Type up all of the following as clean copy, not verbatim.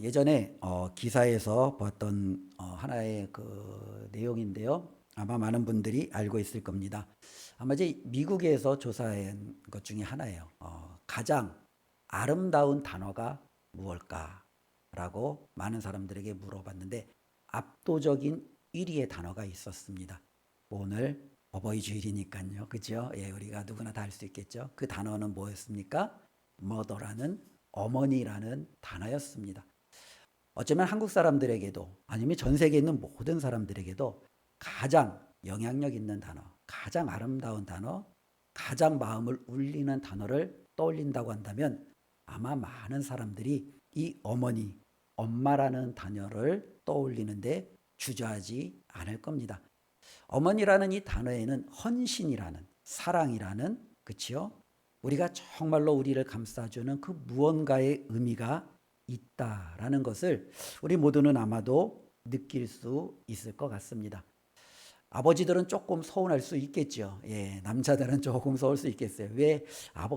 예전에 기사에서 봤던 하나의 그 내용인데요. 아마 많은 분들이 알고 있을 겁니다. 아마 이제 미국에서 조사한 것 중에 하나예요. 가장 아름다운 단어가 무엇일까라고 많은 사람들에게 물어봤는데 압도적인 1위의 단어가 있었습니다. 오늘 어버이 주일이니까요. 그죠? 예, 우리가 누구나 다 알 수 있겠죠. 그 단어는 뭐였습니까? mother라는 어머니라는 단어였습니다. 어쩌면 한국 사람들에게도 아니면 전 세계에 있는 모든 사람들에게도 가장 영향력 있는 단어, 가장 아름다운 단어, 가장 마음을 울리는 단어를 떠올린다고 한다면 아마 많은 사람들이 이 어머니, 엄마라는 단어를 떠올리는데 주저하지 않을 겁니다. 어머니라는 이 단어에는 헌신이라는, 사랑이라는, 그치요? 우리가 정말로 우리를 감싸주는 그 무언가의 의미가 있다라는 것을 우리 모두는 아마도 느낄 수 있을 것 같습니다. 아버지들은 조금 서운할 수 있겠죠. 예, 남자들은 조금 서울 수 있겠어요. 왜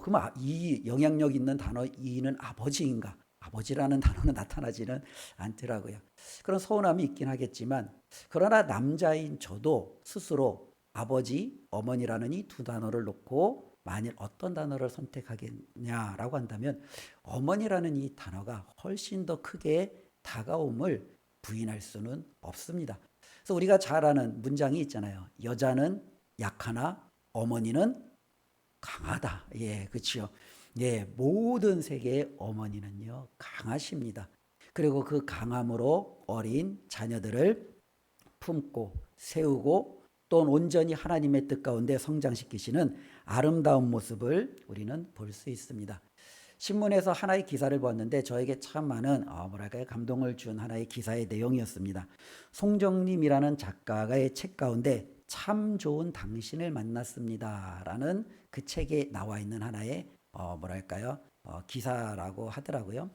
그러면 이 영향력 있는 단어 이는 아버지인가? 아버지라는 단어는 나타나지는 않더라고요. 그런 서운함이 있긴 하겠지만, 그러나 남자인 저도 스스로 아버지, 어머니라는 이 두 단어를 놓고 만일 어떤 단어를 선택하겠냐라고 한다면 어머니라는 이 단어가 훨씬 더 크게 다가옴을 부인할 수는 없습니다. 그래서 우리가 잘 아는 문장이 있잖아요. 여자는 약하나 어머니는 강하다. 예, 그렇죠. 예, 모든 세계의 어머니는요, 강하십니다. 그리고 그 강함으로 어린 자녀들을 품고 세우고 또 온전히 하나님의 뜻 가운데 성장시키시는 아름다운 모습을 우리는 볼 수 있습니다. 신문에서 하나의 기사를 보았는데 저에게 참 많은 뭐랄까요 감동을 준 하나의 기사의 내용이었습니다. 송정림이라는 작가의 책 가운데 참 좋은 당신을 만났습니다라는 그 책에 나와 있는 하나의 뭐랄까요 기사라고 하더라고요.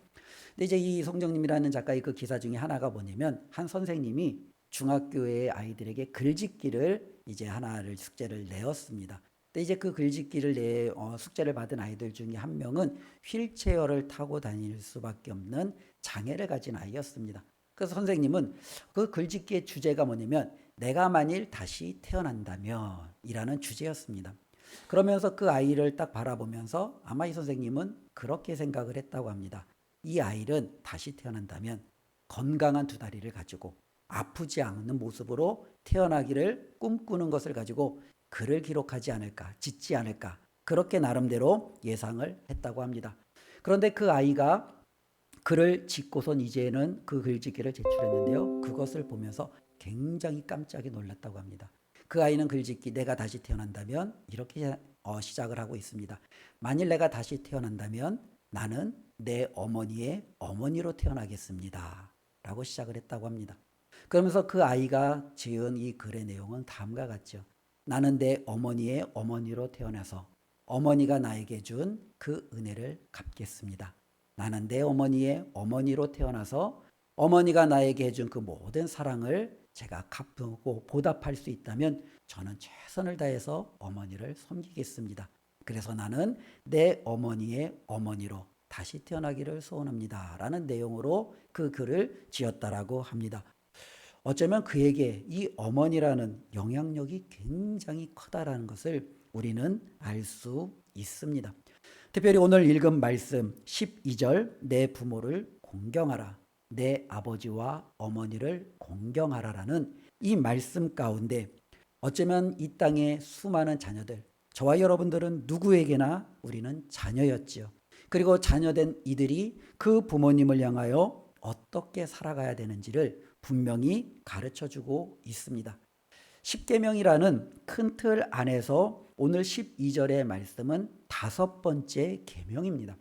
근데 이제 이 송정림이라는 작가의 그 기사 중에 하나가 뭐냐면 한 선생님이 중학교의 아이들에게 글짓기를 이제 하나를 숙제를 내었습니다. 근데 이제 그 글짓기를 숙제를 받은 아이들 중에 한 명은 휠체어를 타고 다닐 수밖에 없는 장애를 가진 아이였습니다. 그래서 선생님은 그 글짓기의 주제가 뭐냐면 내가 만일 다시 태어난다면 이라는 주제였습니다. 그러면서 그 아이를 딱 바라보면서 아마 이 선생님은 그렇게 생각을 했다고 합니다. 이 아이는 다시 태어난다면 건강한 두 다리를 가지고 아프지 않는 모습으로 태어나기를 꿈꾸는 것을 가지고 글을 기록하지 않을까, 짓지 않을까, 그렇게 나름대로 예상을 했다고 합니다. 그런데 그 아이가 글을 짓고선 이제는 그 글짓기를 제출했는데요. 그것을 보면서 굉장히 깜짝이 놀랐다고 합니다. 그 아이는 글짓기 내가 다시 태어난다면 이렇게 시작을 하고 있습니다. 만일 내가 다시 태어난다면 나는 내 어머니의 어머니로 태어나겠습니다. 라고 시작을 했다고 합니다. 그러면서 그 아이가 지은 이 글의 내용은 다음과 같죠. 나는 내 어머니의 어머니로 태어나서 어머니가 나에게 준 그 은혜를 갚겠습니다. 나는 내 어머니의 어머니로 태어나서 어머니가 나에게 해준 그 모든 사랑을 제가 갚고 보답할 수 있다면 저는 최선을 다해서 어머니를 섬기겠습니다. 그래서 나는 내 어머니의 어머니로 다시 태어나기를 소원합니다. 라는 내용으로 그 글을 지었다라고 합니다. 어쩌면 그에게 이 어머니라는 영향력이 굉장히 크다라는 것을 우리는 알 수 있습니다. 특별히 오늘 읽은 말씀 12절 내 부모를 공경하라 내 아버지와 어머니를 공경하라라는 이 말씀 가운데 어쩌면 이 땅의 수많은 자녀들 저와 여러분들은 누구에게나 우리는 자녀였지요. 그리고 자녀된 이들이 그 부모님을 향하여 어떻게 살아가야 되는지를 분명히 가르쳐주고 있습니다. 십계명이라는 큰 틀 안에서 오늘 12절의 말씀은 다섯 번째 계명입니다.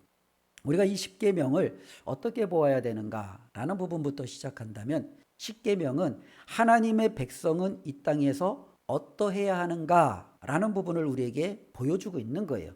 우리가 이 십계명을 어떻게 보아야 되는가라는 부분부터 시작한다면 십계명은 하나님의 백성은 이 땅에서 어떠해야 하는가라는 부분을 우리에게 보여주고 있는 거예요.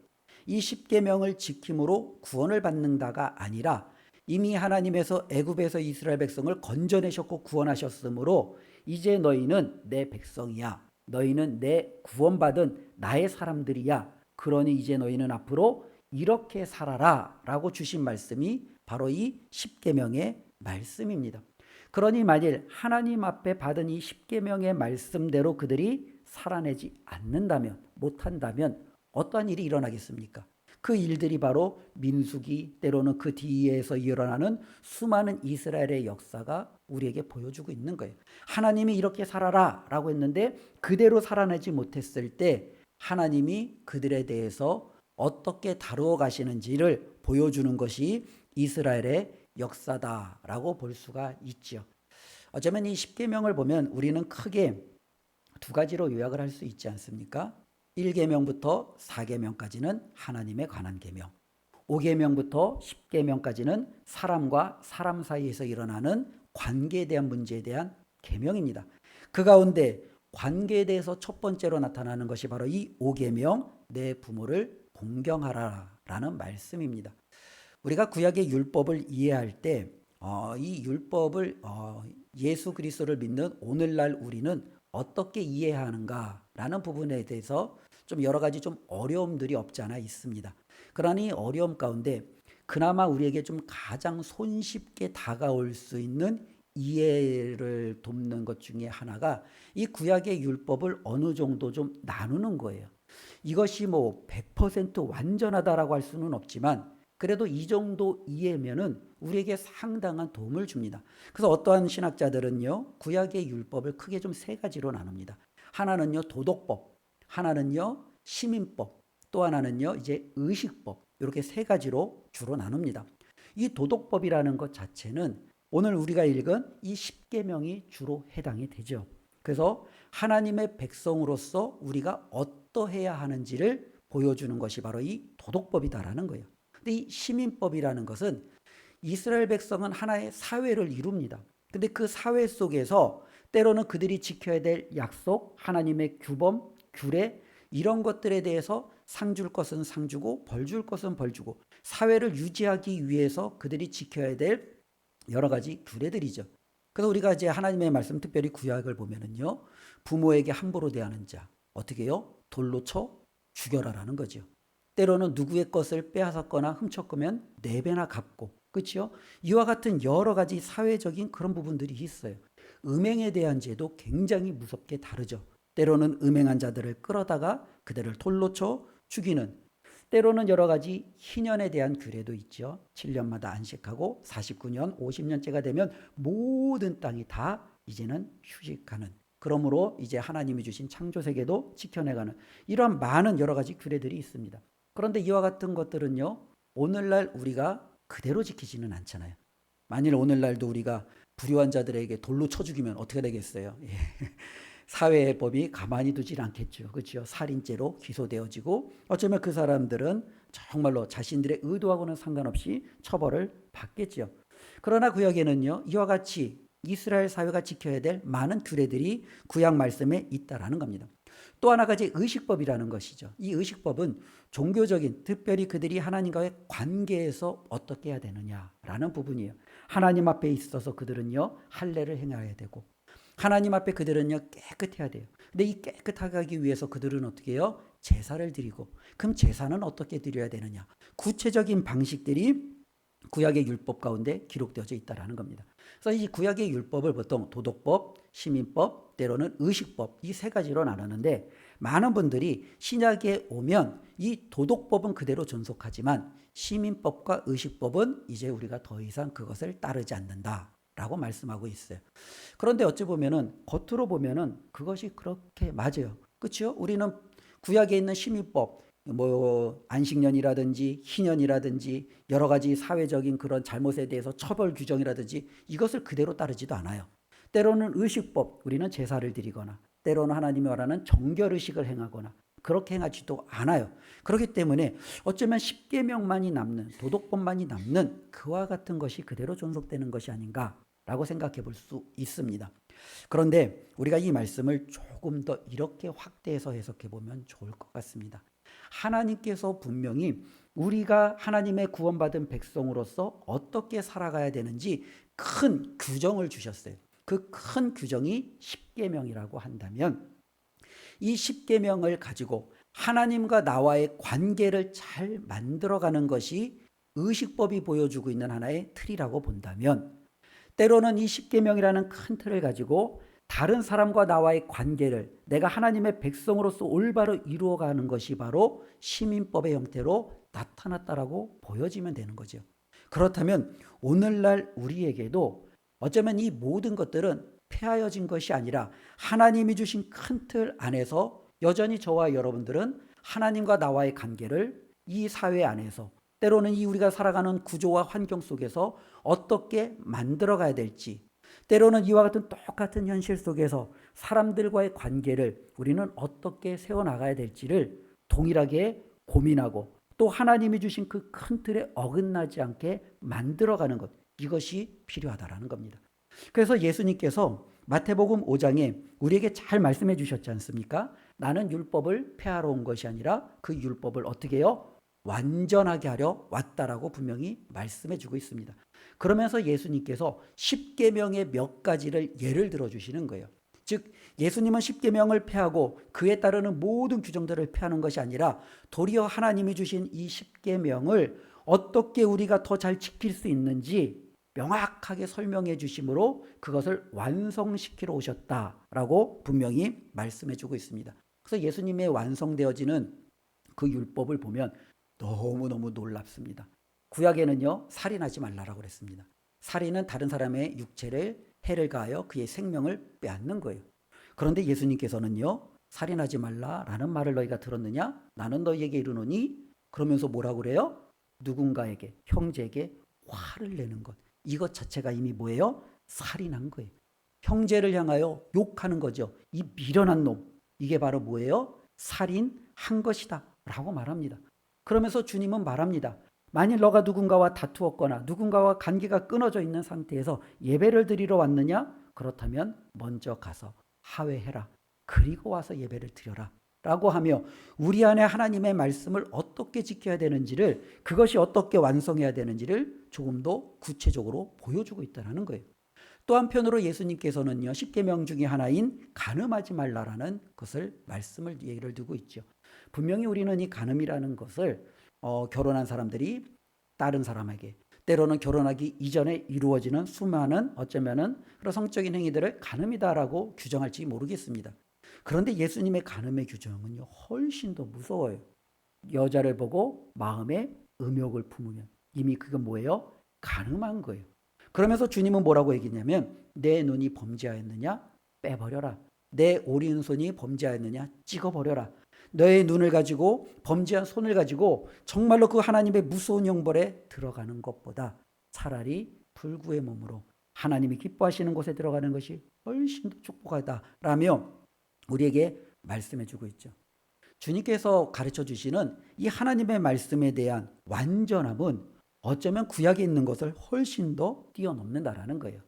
이 십계명을 지킴으로 구원을 받는다가 아니라 이미 하나님에서 애굽에서 이스라엘 백성을 건져내셨고 구원하셨으므로 이제 너희는 내 백성이야. 너희는 내 구원받은 나의 사람들이야. 그러니 이제 너희는 앞으로 이렇게 살아라 라고 주신 말씀이 바로 이 십계명의 말씀입니다. 그러니 만일 하나님 앞에 받은 이 십계명의 말씀대로 그들이 살아내지 않는다면, 못한다면 어떠한 일이 일어나겠습니까? 그 일들이 바로 민수기, 때로는 그 뒤에서 일어나는 수많은 이스라엘의 역사가 우리에게 보여주고 있는 거예요. 하나님이 이렇게 살아라 라고 했는데 그대로 살아내지 못했을 때 하나님이 그들에 대해서 어떻게 다루어 가시는지를 보여주는 것이 이스라엘의 역사다라고 볼 수가 있죠. 어쩌면 이 십계명을 보면 우리는 크게 두 가지로 요약을 할 수 있지 않습니까? 1계명부터 4계명까지는 하나님에 관한 계명, 5계명부터 10계명까지는 사람과 사람 사이에서 일어나는 관계에 대한 문제에 대한 계명입니다. 그 가운데 관계에 대해서 첫 번째로 나타나는 것이 바로 이 5계명, 내 부모를 공경하라라는 말씀입니다. 우리가 구약의 율법을 이해할 때 이 율법을 예수 그리스도를 믿는 오늘날 우리는 어떻게 이해하는가라는 부분에 대해서 좀 여러 가지 좀 어려움들이 없지 않아 있습니다. 그러니 어려움 가운데 그나마 우리에게 좀 가장 손쉽게 다가올 수 있는 이해를 돕는 것 중에 하나가 이 구약의 율법을 어느 정도 좀 나누는 거예요. 이것이 뭐 100% 완전하다라고 할 수는 없지만 그래도 이 정도 이해면은 우리에게 상당한 도움을 줍니다. 그래서 어떠한 신학자들은요, 구약의 율법을 크게 좀 세 가지로 나눕니다. 하나는요, 도덕법, 하나는요, 시민법, 또 하나는요, 이제 의식법. 이렇게 세 가지로 주로 나눕니다. 이 도덕법이라는 것 자체는 오늘 우리가 읽은 이 십계명이 주로 해당이 되죠. 그래서 하나님의 백성으로서 우리가 어떠해야 하는지를 보여주는 것이 바로 이 도덕법이다라는 거예요. 근데 이 시민법이라는 것은 이스라엘 백성은 하나의 사회를 이룹니다. 근데 그 사회 속에서 때로는 그들이 지켜야 될 약속, 하나님의 규범, 규례 이런 것들에 대해서 상 줄 것은 상 주고 벌 줄 것은 벌 주고 사회를 유지하기 위해서 그들이 지켜야 될 여러 가지 규례들이죠. 그래서 우리가 이제 하나님의 말씀 특별히 구약을 보면은요. 부모에게 함부로 대하는 자 어떻게 해요? 돌로 쳐 죽여라라는 거죠. 때로는 누구의 것을 빼앗았거나 훔쳤으면 4배나 갚고 그렇죠? 이와 같은 여러 가지 사회적인 그런 부분들이 있어요. 음행에 대한 죄도 굉장히 무섭게 다르죠. 때로는 음행한 자들을 끌어다가 그들을 돌로 쳐 죽이는 때로는 여러 가지 희년에 대한 규례도 있죠. 7년마다 안식하고 49년, 50년째가 되면 모든 땅이 다 이제는 휴식하는 그러므로 이제 하나님이 주신 창조 세계도 지켜내가는 이러한 많은 여러 가지 규례들이 있습니다. 그런데 이와 같은 것들은요. 오늘날 우리가 그대로 지키지는 않잖아요. 만일 오늘날도 우리가 불의한 자들에게 돌로 쳐 죽이면 어떻게 되겠어요? 예. 사회의 법이 가만히 두질 않겠죠. 그렇죠? 살인죄로 기소되어지고 어쩌면 그 사람들은 정말로 자신들의 의도하고는 상관없이 처벌을 받겠죠. 그러나 구약에는요. 이와 같이 이스라엘 사회가 지켜야 될 많은 규례들이 구약 말씀에 있다라는 겁니다. 또 하나가 이제 의식법이라는 것이죠. 이 의식법은 종교적인 특별히 그들이 하나님과의 관계에서 어떻게 해야 되느냐라는 부분이에요. 하나님 앞에 있어서 그들은요. 할례를 행해야 되고 하나님 앞에 그들은요 깨끗해야 돼요. 근데 이 깨끗하게 하기 위해서 그들은 어떻게 해요? 제사를 드리고 그럼 제사는 어떻게 드려야 되느냐? 구체적인 방식들이 구약의 율법 가운데 기록되어져 있다라는 겁니다. 그래서 이 구약의 율법을 보통 도덕법, 시민법, 때로는 의식법 이 세 가지로 나누는데 많은 분들이 신약에 오면 이 도덕법은 그대로 존속하지만 시민법과 의식법은 이제 우리가 더 이상 그것을 따르지 않는다. 라고 말씀하고 있어요. 그런데 어찌 보면은 겉으로 보면은 그것이 그렇게 맞아요. 그렇죠? 우리는 구약에 있는 시민법, 뭐 안식년이라든지 희년이라든지 여러 가지 사회적인 그런 잘못에 대해서 처벌 규정이라든지 이것을 그대로 따르지도 않아요. 때로는 의식법, 우리는 제사를 드리거나 때로는 하나님이 말하는 정결의식을 행하거나 그렇게 행하지도 않아요. 그렇기 때문에 어쩌면 십계명만이 남는 도덕법만이 남는 그와 같은 것이 그대로 존속되는 것이 아닌가 라고 생각해 볼 수 있습니다. 그런데 우리가 이 말씀을 조금 더 이렇게 확대해서 해석해 보면 좋을 것 같습니다. 하나님께서 분명히 우리가 하나님의 구원받은 백성으로서 어떻게 살아가야 되는지 큰 규정을 주셨어요. 그 큰 규정이 십계명이라고 한다면 이 십계명을 가지고 하나님과 나와의 관계를 잘 만들어가는 것이 의식법이 보여주고 있는 하나의 틀이라고 본다면 때로는 이 십계명이라는 큰 틀을 가지고 다른 사람과 나와의 관계를 내가 하나님의 백성으로서 올바로 이루어가는 것이 바로 시민법의 형태로 나타났다라고 보여지면 되는 거죠. 그렇다면 오늘날 우리에게도 어쩌면 이 모든 것들은 폐하여진 것이 아니라 하나님이 주신 큰 틀 안에서 여전히 저와 여러분들은 하나님과 나와의 관계를 이 사회 안에서 때로는 이 우리가 살아가는 구조와 환경 속에서 어떻게 만들어가야 될지, 때로는 이와 같은 똑같은 현실 속에서 사람들과의 관계를 우리는 어떻게 세워나가야 될지를 동일하게 고민하고 또 하나님이 주신 그 큰 틀에 어긋나지 않게 만들어가는 것, 이것이 필요하다라는 겁니다. 그래서 예수님께서 마태복음 5장에 우리에게 잘 말씀해 주셨지 않습니까? 나는 율법을 폐하러 온 것이 아니라 그 율법을 어떻게 해요? 완전하게 하려 왔다라고 분명히 말씀해 주고 있습니다. 그러면서 예수님께서 십계명의 몇 가지를 예를 들어 주시는 거예요. 즉 예수님은 십계명을 폐하고 그에 따르는 모든 규정들을 폐하는 것이 아니라 도리어 하나님이 주신 이 십계명을 어떻게 우리가 더 잘 지킬 수 있는지 명확하게 설명해 주심으로 그것을 완성시키러 오셨다라고 분명히 말씀해 주고 있습니다. 그래서 예수님의 완성되어지는 그 율법을 보면 너무너무 놀랍습니다. 구약에는요, 살인하지 말라라고 그랬습니다. 살인은 다른 사람의 육체를 해를 가하여 그의 생명을 빼앗는 거예요. 그런데 예수님께서는요, 살인하지 말라라는 말을 너희가 들었느냐? 나는 너희에게 이르노니, 그러면서 뭐라고 그래요? 누군가에게, 형제에게 화를 내는 것. 이것 자체가 이미 뭐예요? 살인한 거예요. 형제를 향하여 욕하는 거죠. 이 미련한 놈. 이게 바로 뭐예요? 살인한 것이다 라고 말합니다. 그러면서 주님은 말합니다. 만일 너가 누군가와 다투었거나 누군가와 관계가 끊어져 있는 상태에서 예배를 드리러 왔느냐? 그렇다면 먼저 가서 하회해라. 그리고 와서 예배를 드려라. 라고 하며 우리 안에 하나님의 말씀을 어떻게 지켜야 되는지를, 그것이 어떻게 완성해야 되는지를 조금 더 구체적으로 보여주고 있다는 거예요. 또 한편으로 예수님께서는요, 십계명 중에 하나인 간음하지 말라라는 것을 말씀을 예를 들고 있죠. 분명히 우리는 이 간음이라는 것을 결혼한 사람들이 다른 사람에게, 때로는 결혼하기 이전에 이루어지는 수많은 어쩌면은 그런 성적인 행위들을 간음이다라고 규정할지 모르겠습니다. 그런데 예수님의 간음의 규정은요, 훨씬 더 무서워요. 여자를 보고 마음에 음욕을 품으면 이미 그건 뭐예요? 간음한 거예요. 그러면서 주님은 뭐라고 얘기했냐면, 내 눈이 범죄하였느냐? 빼버려라. 내 오른손이 범죄하였느냐? 찍어버려라. 너의 눈을 가지고, 범죄한 손을 가지고 정말로 그 하나님의 무서운 형벌에 들어가는 것보다 차라리 불구의 몸으로 하나님이 기뻐하시는 곳에 들어가는 것이 훨씬 더 축복하다라며 우리에게 말씀해 주고 있죠. 주님께서 가르쳐 주시는 이 하나님의 말씀에 대한 완전함은 어쩌면 구약에 있는 것을 훨씬 더 뛰어넘는다라는 거예요.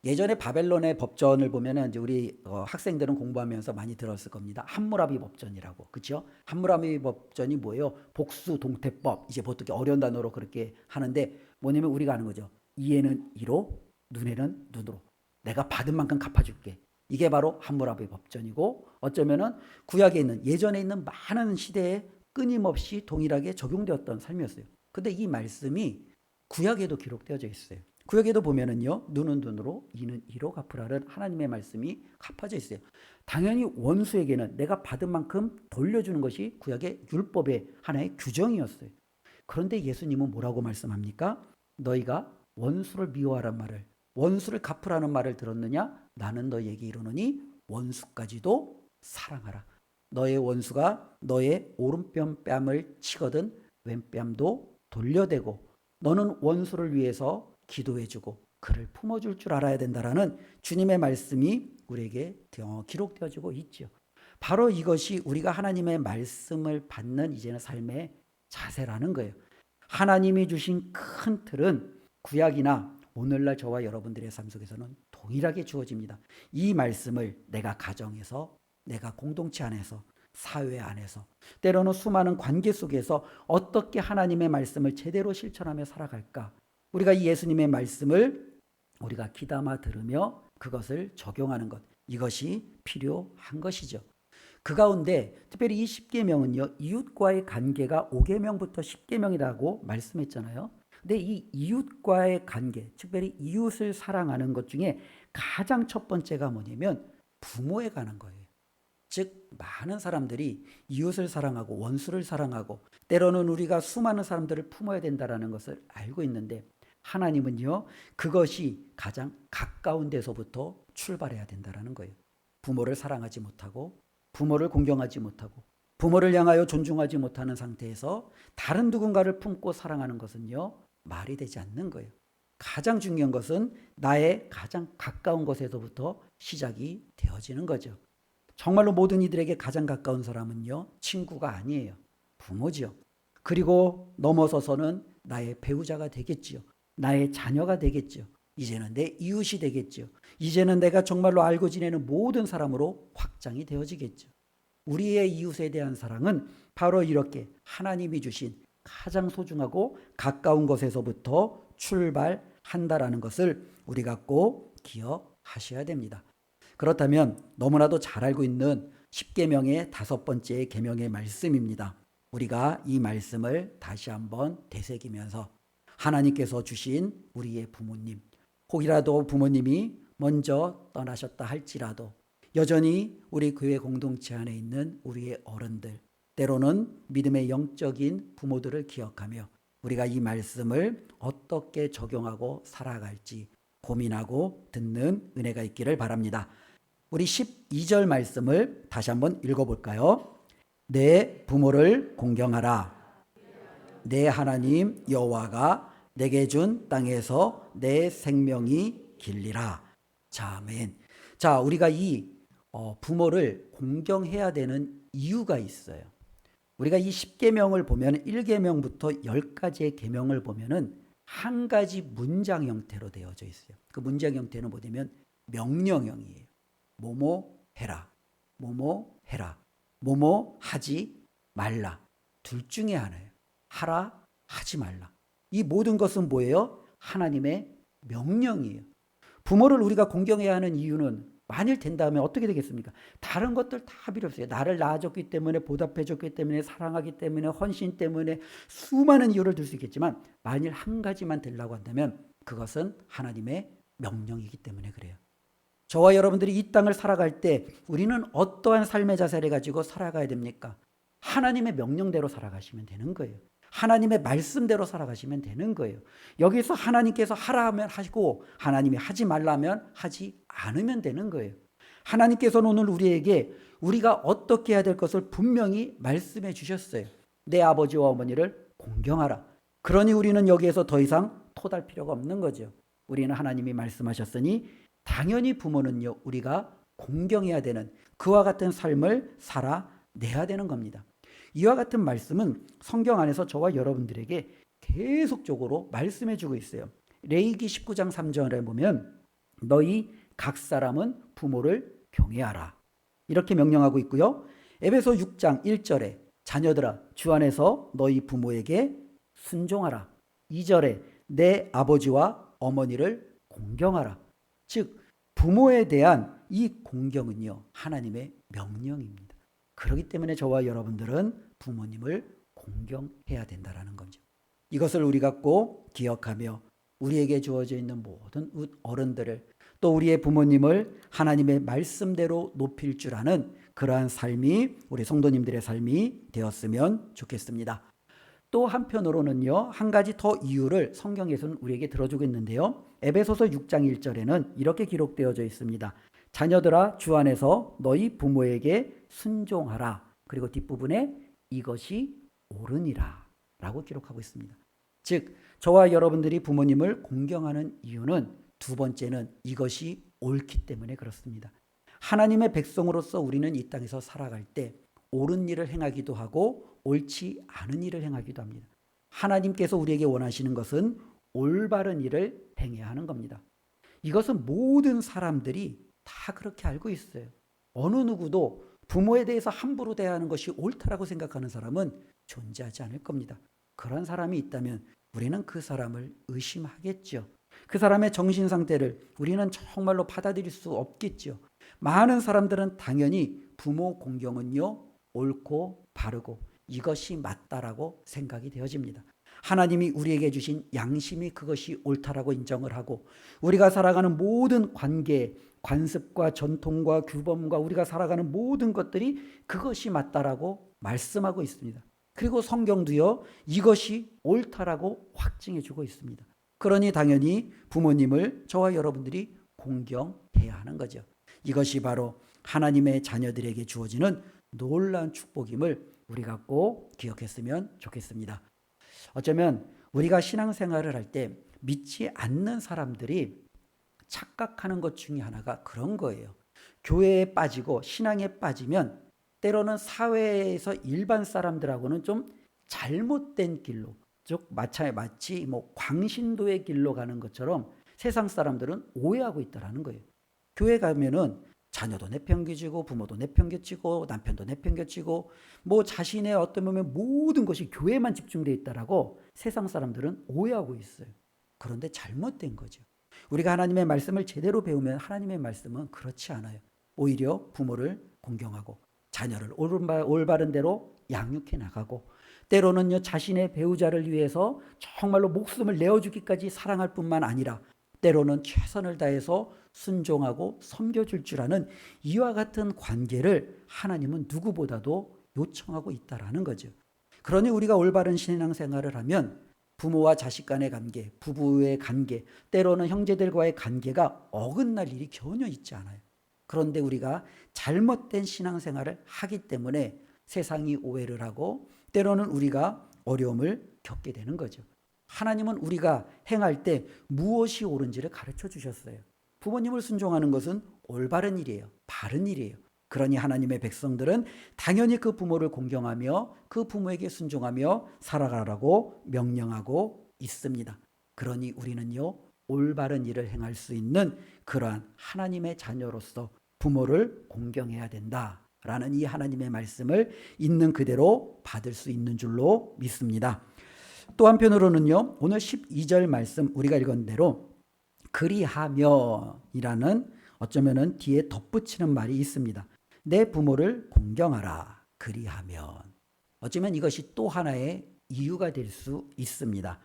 예전에 바벨론의 법전을 보면은 이제 우리 학생들은 공부하면서 많이 들었을 겁니다. 함무라비 법전이라고, 그렇죠? 함무라비 법전이 뭐예요? 복수 동태법. 이제 보통 어려운 단어로 그렇게 하는데 뭐냐면 우리가 아는 거죠. 이에는 이로, 눈에는 눈으로. 내가 받은 만큼 갚아줄게. 이게 바로 함무라비 법전이고, 어쩌면은 구약에 있는, 예전에 있는 많은 시대에 끊임없이 동일하게 적용되었던 삶이었어요. 근데 이 말씀이 구약에도 기록되어져 있어요. 구약에도 보면은요, 눈은 눈으로, 이는 이로 갚으라는 하나님의 말씀이 갚아져 있어요. 당연히 원수에게는 내가 받은 만큼 돌려주는 것이 구약의 율법의 하나의 규정이었어요. 그런데 예수님은 뭐라고 말씀합니까? 너희가 원수를 미워하란 말을, 원수를 갚으라는 말을 들었느냐? 나는 너희에게 이르노니 원수까지도 사랑하라. 너의 원수가 너의 오른뺨을 치거든 왼뺨도 돌려대고, 너는 원수를 위해서 기도해주고 그를 품어줄 줄 알아야 된다라는 주님의 말씀이 우리에게 기록되어지고 있죠. 바로 이것이 우리가 하나님의 말씀을 받는 이제는 삶의 자세라는 거예요. 하나님이 주신 큰 틀은 구약이나 오늘날 저와 여러분들의 삶 속에서는 동일하게 주어집니다. 이 말씀을 내가 가정에서, 내가 공동체 안에서, 사회 안에서, 때로는 수많은 관계 속에서 어떻게 하나님의 말씀을 제대로 실천하며 살아갈까? 우리가 이 예수님의 말씀을 우리가 귀담아 들으며 그것을 적용하는 것, 이것이 필요한 것이죠. 그 가운데 특별히 이 십계명은요, 이웃과의 관계가 5계명부터 10계명이라고 말씀했잖아요. 근데 이 이웃과의 관계, 특별히 이웃을 사랑하는 것 중에 가장 첫 번째가 뭐냐면 부모에 관한 거예요. 즉 많은 사람들이 이웃을 사랑하고 원수를 사랑하고 때로는 우리가 수많은 사람들을 품어야 된다는 것을 알고 있는데 하나님은요, 그것이 가장 가까운 데서부터 출발해야 된다는 거예요. 부모를 사랑하지 못하고 부모를 공경하지 못하고 부모를 향하여 존중하지 못하는 상태에서 다른 누군가를 품고 사랑하는 것은요, 말이 되지 않는 거예요. 가장 중요한 것은 나의 가장 가까운 것에서부터 시작이 되어지는 거죠. 정말로 모든 이들에게 가장 가까운 사람은요, 친구가 아니에요. 부모지요. 그리고 넘어서서는 나의 배우자가 되겠지요. 나의 자녀가 되겠죠. 이제는 내 이웃이 되겠죠. 이제는 내가 정말로 알고 지내는 모든 사람으로 확장이 되어지겠죠. 우리의 이웃에 대한 사랑은 바로 이렇게 하나님이 주신 가장 소중하고 가까운 것에서부터 출발한다라는 것을 우리가 꼭 기억하셔야 됩니다. 그렇다면 너무나도 잘 알고 있는 10계명의 5번째 계명의 말씀입니다. 우리가 이 말씀을 다시 한번 되새기면서 하나님께서 주신 우리의 부모님, 혹이라도 부모님이 먼저 떠나셨다 할지라도 여전히 우리 교회 공동체 안에 있는 우리의 어른들, 때로는 믿음의 영적인 부모들을 기억하며 우리가 이 말씀을 어떻게 적용하고 살아갈지 고민하고 듣는 은혜가 있기를 바랍니다. 우리 12절 말씀을 다시 한번 읽어볼까요? 내 부모를 공경하라. 내 하나님 여호와가 내게 준 땅에서 내 생명이 길리라. 자, 아멘. 자, 우리가 이 부모를 공경해야 되는 이유가 있어요. 우리가 이 10계명을 보면 1계명부터 10가지의 계명을 보면은 한 가지 문장 형태로 되어져 있어요. 그 문장 형태는 뭐냐면 명령형이에요. 뭐뭐 해라. 뭐뭐 해라. 뭐뭐 하지 말라. 둘 중에 하나예요. 하라, 하지 말라. 이 모든 것은 뭐예요? 하나님의 명령이에요. 부모를 우리가 공경해야 하는 이유는 만일 된다면 어떻게 되겠습니까? 다른 것들 다 필요 없어요. 나를 낳아줬기 때문에, 보답해줬기 때문에, 사랑하기 때문에, 헌신 때문에 수많은 이유를 들 수 있겠지만 만일 한 가지만 되려고 한다면 그것은 하나님의 명령이기 때문에 그래요. 저와 여러분들이 이 땅을 살아갈 때 우리는 어떠한 삶의 자세를 가지고 살아가야 됩니까? 하나님의 명령대로 살아가시면 되는 거예요. 하나님의 말씀대로 살아가시면 되는 거예요. 여기서 하나님께서 하라 하면 하시고 하나님이 하지 말라면 하지 않으면 되는 거예요. 하나님께서는 오늘 우리에게 우리가 어떻게 해야 될 것을 분명히 말씀해 주셨어요. 내 아버지와 어머니를 공경하라. 그러니 우리는 여기에서 더 이상 토달 필요가 없는 거죠. 우리는 하나님이 말씀하셨으니 당연히 부모는요, 우리가 공경해야 되는 그와 같은 삶을 살아내야 되는 겁니다. 이와 같은 말씀은 성경 안에서 저와 여러분들에게 계속적으로 말씀해 주고 있어요. 레위기 19장 3절에 보면 너희 각 사람은 부모를 경외하라. 이렇게 명령하고 있고요. 에베소 6장 1절에 자녀들아 주 안에서 너희 부모에게 순종하라. 2절에 내 아버지와 어머니를 공경하라. 즉 부모에 대한 이 공경은요, 하나님의 명령입니다. 그렇기 때문에 저와 여러분들은 부모님을 공경해야 된다는 거죠. 이것을 우리가 꼭 기억하며 우리에게 주어져 있는 모든 어른들을 또 우리의 부모님을 하나님의 말씀대로 높일 줄 아는 그러한 삶이 우리 성도님들의 삶이 되었으면 좋겠습니다. 또 한편으로는요, 한 가지 더 이유를 성경에서는 우리에게 들어주고 있는데요. 에베소서 6장 1절에는 이렇게 기록되어져 있습니다. 자녀들아 주 안에서 너희 부모에게 순종하라. 그리고 뒷부분에 이것이 옳으니라 라고 기록하고 있습니다. 즉 저와 여러분들이 부모님을 공경하는 이유는 두 번째는 이것이 옳기 때문에 그렇습니다. 하나님의 백성으로서 우리는 이 땅에서 살아갈 때 옳은 일을 행하기도 하고 옳지 않은 일을 행하기도 합니다. 하나님께서 우리에게 원하시는 것은 올바른 일을 행해야 하는 겁니다. 이것은 모든 사람들이 다 그렇게 알고 있어요. 어느 누구도 부모에 대해서 함부로 대하는 것이 옳다라고 생각하는 사람은 존재하지 않을 겁니다. 그런 사람이 있다면 우리는 그 사람을 의심하겠죠. 그 사람의 정신 상태를 우리는 정말로 받아들일 수 없겠죠. 많은 사람들은 당연히 부모 공경은요, 옳고 바르고 이것이 맞다라고 생각이 되어집니다. 하나님이 우리에게 주신 양심이 그것이 옳다라고 인정을 하고 우리가 살아가는 모든 관계, 관습과 전통과 규범과 우리가 살아가는 모든 것들이 그것이 맞다라고 말씀하고 있습니다. 그리고 성경도요, 이것이 옳다라고 확증해 주고 있습니다. 그러니 당연히 부모님을 저와 여러분들이 공경해야 하는 거죠. 이것이 바로 하나님의 자녀들에게 주어지는 놀라운 축복임을 우리가 꼭 기억했으면 좋겠습니다. 어쩌면 우리가 신앙생활을 할 때 믿지 않는 사람들이 착각하는 것 중에 하나가 그런 거예요. 교회에 빠지고 신앙에 빠지면 때로는 사회에서 일반 사람들하고는 좀 잘못된 길로, 즉 마치 광신도의 길로 가는 것처럼 세상 사람들은 오해하고 있다라는 거예요. 교회 가면은 자녀도 내팽개치고 부모도 내팽개치고 남편도 내팽개치고 자신의 어떤 보면 모든 것이 교회만 집중되어 있다라고 세상 사람들은 오해하고 있어요. 그런데 잘못된 거죠. 우리가 하나님의 말씀을 제대로 배우면 하나님의 말씀은 그렇지 않아요. 오히려 부모를 공경하고 자녀를 올바른 대로 양육해 나가고 때로는요 자신의 배우자를 위해서 정말로 목숨을 내어주기까지 사랑할 뿐만 아니라 때로는 최선을 다해서 순종하고 섬겨줄 줄 아는 이와 같은 관계를 하나님은 누구보다도 요청하고 있다라는 거죠. 그러니 우리가 올바른 신앙생활을 하면 부모와 자식 간의 관계, 부부의 관계, 때로는 형제들과의 관계가 어긋날 일이 전혀 있지 않아요. 그런데 우리가 잘못된 신앙생활을 하기 때문에 세상이 오해를 하고 때로는 우리가 어려움을 겪게 되는 거죠. 하나님은 우리가 행할 때 무엇이 옳은지를 가르쳐 주셨어요. 부모님을 순종하는 것은 올바른 일이에요. 바른 일이에요. 그러니 하나님의 백성들은 당연히 그 부모를 공경하며 그 부모에게 순종하며 살아가라고 명령하고 있습니다. 그러니 우리는요 올바른 일을 행할 수 있는 그러한 하나님의 자녀로서 부모를 공경해야 된다라는 이 하나님의 말씀을 있는 그대로 받을 수 있는 줄로 믿습니다. 또 한편으로는요 오늘 12절 말씀 우리가 읽은 대로 그리하며 이라는 어쩌면은 뒤에 덧붙이는 말이 있습니다. 내 부모를 공경하라. 그리하면 어쩌면 이것이 또 하나의 이유가 될 수 있습니다.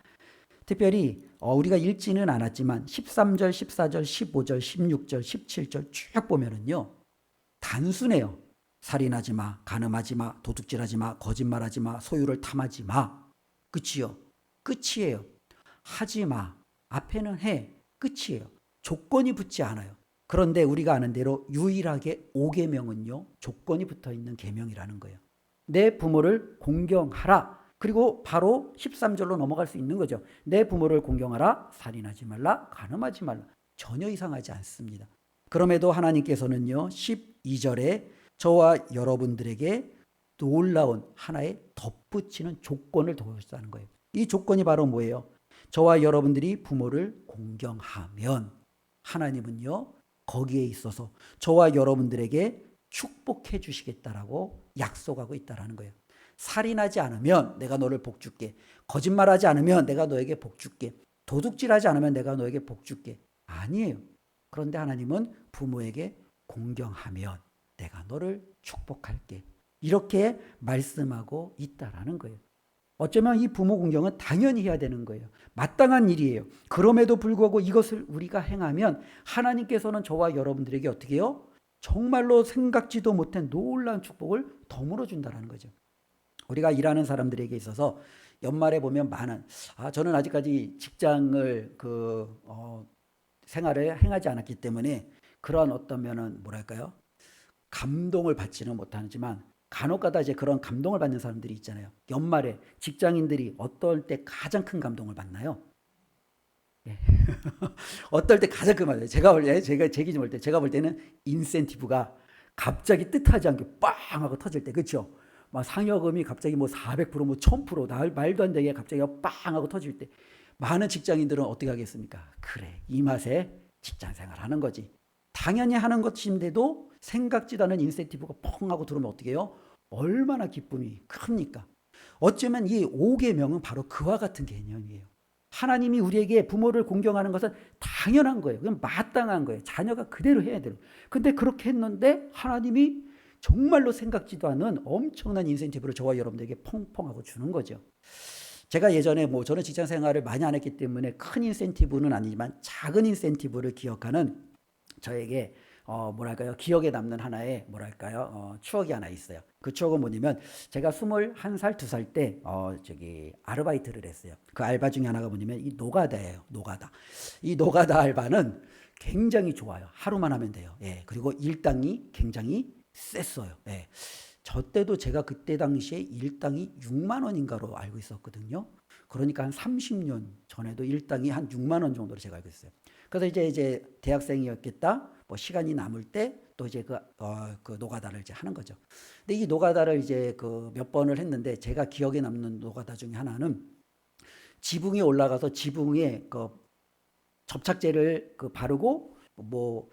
특별히 우리가 읽지는 않았지만 13절, 14절, 15절, 16절, 17절 쭉 보면은요 단순해요. 살인하지 마, 간음하지 마, 도둑질하지 마, 거짓말하지 마, 소유를 탐하지 마. 그치요? 끝이에요. 하지 마. 앞에는 해. 끝이에요. 조건이 붙지 않아요. 그런데 우리가 아는 대로 유일하게 5계명은요 조건이 붙어 있는 계명이라는 거예요. 내 부모를 공경하라. 그리고 바로 13절로 넘어갈 수 있는 거죠. 내 부모를 공경하라. 살인하지 말라. 간음하지 말라. 전혀 이상하지 않습니다. 그럼에도 하나님께서는요 12절에 저와 여러분들에게 놀라운 하나의 덧붙이는 조건을 두셨다는 거예요. 이 조건이 바로 뭐예요? 저와 여러분들이 부모를 공경하면 하나님은요 거기에 있어서 저와 여러분들에게 축복해 주시겠다라고 약속하고 있다라는 거예요. 살인하지 않으면 내가 너를 복 줄게. 거짓말하지 않으면 내가 너에게 복 줄게. 도둑질하지 않으면 내가 너에게 복 줄게. 아니에요. 그런데 하나님은 부모에게 공경하면 내가 너를 축복할게. 이렇게 말씀하고 있다라는 거예요. 어쩌면 이 부모 공경은 당연히 해야 되는 거예요. 마땅한 일이에요. 그럼에도 불구하고 이것을 우리가 행하면 하나님께서는 저와 여러분들에게 어떻게 해요? 정말로 생각지도 못한 놀라운 축복을 덤으로 준다는 거죠. 우리가 일하는 사람들에게 있어서 연말에 보면 많은 저는 아직까지 직장을 생활을 행하지 않았기 때문에 그런 어떤 면은 뭐랄까요? 감동을 받지는 못하지만 간혹가다 이제 그런 감동을 받는 사람들이 있잖아요. 연말에 직장인들이 어떨 때 가장 큰 감동을 받나요? 예. 어떨 때 가장 큰 감동? 제가 제 기준 볼 때 제가 볼 때는 인센티브가 갑자기 뜻하지 않게 빵 하고 터질 때, 그렇죠? 막 상여금이 갑자기 400% 1000% 말도 안 되게 갑자기 빵 하고 터질 때 많은 직장인들은 어떻게 하겠습니까? 그래, 이 맛에 직장 생활하는 거지. 당연히 하는 것인데도 생각지도 않은 인센티브가 펑 하고 들어오면 어떻게 해요? 얼마나 기쁨이 큽니까? 어쩌면 이 5계명은 바로 그와 같은 개념이에요. 하나님이 우리에게 부모를 공경하는 것은 당연한 거예요. 그냥 마땅한 거예요. 자녀가 그대로 해야 돼요. 근데 그렇게 했는데 하나님이 정말로 생각지도 않은 엄청난 인센티브를 저와 여러분들에게 펑펑 하고 주는 거죠. 제가 예전에 뭐 저는 직장 생활을 많이 안 했기 때문에 큰 인센티브는 아니지만 작은 인센티브를 기억하는 저에게 뭐랄까요, 기억에 남는 하나의 뭐랄까요, 추억이 하나 있어요. 그 추억은 뭐냐면 제가 21살, 2살 때 저기 아르바이트를 했어요. 그 알바 중에 하나가 뭐냐면 이 노가다예요. 노가다. 이 노가다 알바는 굉장히 좋아요. 하루만 하면 돼요. 예. 그리고 일당이 굉장히 셌어요. 예. 저 때도 제가 그때 당시에 일당이 6만 원인가로 알고 있었거든요. 그러니까 한 30년 전에도 일당이 한 6만 원 정도로 제가 알고 있어요. 그래서 이제 대학생이었겠다. 뭐 시간이 남을 때 또 이제 그 노가다를 이제 하는 거죠. 근데 이 노가다를 이제 그 몇 번을 했는데 제가 기억에 남는 노가다 중에 하나는 지붕에 올라가서 지붕에 그 접착제를 그 바르고 뭐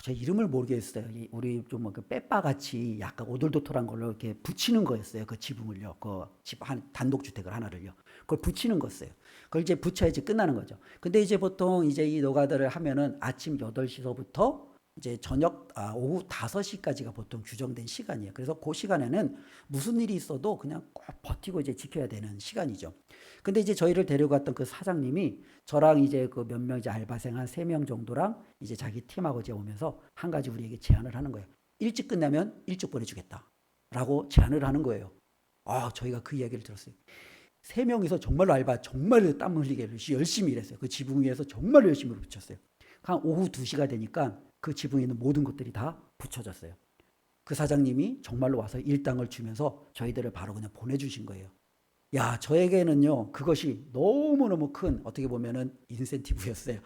제 이름을 모르겠어요. 우리 좀 그 빼빠 같이 약간 오돌도돌한 걸로 이렇게 붙이는 거였어요. 그 지붕을요. 그 집 한 단독 주택을 하나를요. 그걸 붙이는 거였어요. 그걸 이제 붙여야지 끝나는 거죠. 근데 이제 보통 이제 이 노가다를 하면은 아침 8시서부터 이제 오후 5시까지가 보통 규정된 시간이에요. 그래서 그 시간에는 무슨 일이 있어도 그냥 꼭 버티고 이제 지켜야 되는 시간이죠. 근데 이제 저희를 데려갔던 그 사장님이 저랑 이제 그 몇 명 이제 알바생 한 3명 정도랑 이제 자기 팀하고 이제 오면서 한 가지 우리에게 제안을 하는 거예요. 일찍 끝나면 일찍 보내주겠다. 라고 제안을 하는 거예요. 저희가 그 이야기를 들었어요. 3명이서 정말로 알바 정말 땀 흘리게 열심히 일했어요. 그 지붕 위에서 정말 열심히 붙였어요. 한 오후 2시가 되니까 그 지붕에 있는 모든 것들이 다 붙여졌어요. 그 사장님이 정말로 와서 일당을 주면서 저희들을 바로 그냥 보내주신 거예요. 야, 저에게는요, 그것이 너무너무 큰, 어떻게 보면은 인센티브였어요.